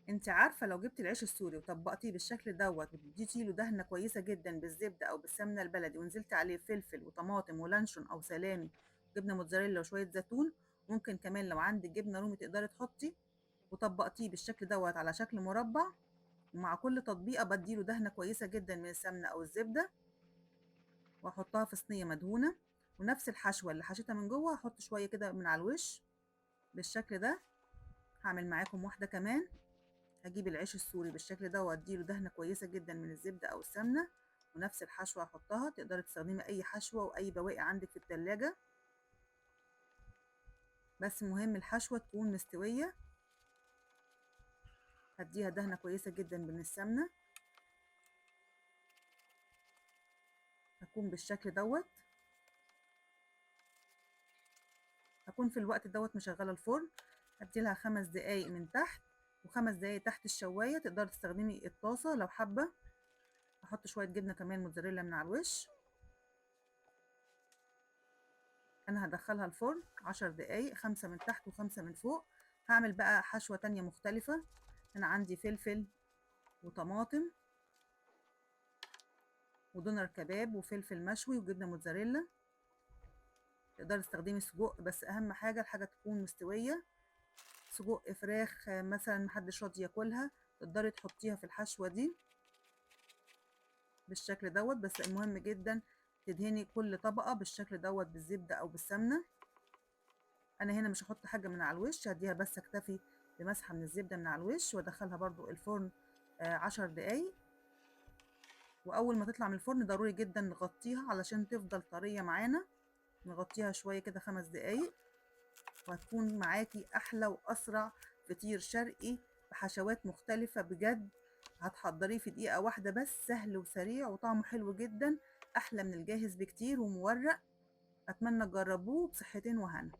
انت عارفة لو جبتي العيش السوري وطبقتيه بالشكل دوت واديتي له دهنة كويسة جدا بالزبدة او بالسمنة البلدي ونزلت عليه فلفل وطماطم ولانشون او سلامي جبنة موتزاريلا وشوية زيتون، ممكن كمان لو عندك جبنة رومي تقدري تحطي، وطبقتيه بالشكل دوت على شكل مربع، ومع كل تطبيقة بديله دهنة كويسة جدا من السمنة او الزبدة واحطها في صينية مدهونة، ونفس الحشوة اللي حشيتها من جوه هحط شوية كده من على الوش بالشكل ده. هعمل معاكم واحدة كمان، هجيب العيش السوري بالشكل ده واديله دهنة كويسة جدا من الزبدة او السمنة، ونفس الحشوة هحطها، تقدري تستخدمي اي حشوة واي بواقي عندك في التلاجة، بس مهم الحشوة تكون مستوية. هديها دهنة كويسة جدا من السمنة، هكون بالشكل دوت. هكون في الوقت دوت مشغلة الفرن، هديلها 5 دقايق من تحت و5 دقايق تحت الشواية، تقدري تستخدمي الطاسة لو حابة. هحط شوية جبنة كمان موتزاريلا من على الوش. انا هدخلها الفرن 10 دقايق، 5 من تحت و5 من فوق. هعمل بقى حشوة تانية مختلفة، انا عندي فلفل وطماطم ودونر كباب وفلفل مشوي وجبنة موتزاريلا. تقدري تستخدمي سجق، بس اهم حاجة الحاجة تكون مستوية. سجق فراخ مثلا محدش راضي ياكلها، تقدري تحطيها في الحشوة دي بالشكل دوت، بس المهم جدا تدهني كل طبقة بالشكل دوت بالزبدة او بالسمنة. انا هنا مش هحط حاجة من على الوش، هديها بس اكتفي بمسحة من الزبدة من على الوش وادخلها برضو الفرن 10 دقايق. واول ما تطلع من الفرن ضروري جدا نغطيها علشان تفضل طرية معانا، نغطيها شوية كده 5 دقايق، وهتكون معاكي احلى واسرع فطير شرقي بحشوات مختلفة بجد. هتحضريه في دقيقة واحدة بس، سهل وسريع وطعمه حلو جدا، احلى من الجاهز بكتير ومورق. اتمنى تجربوه بصحتين وهنا.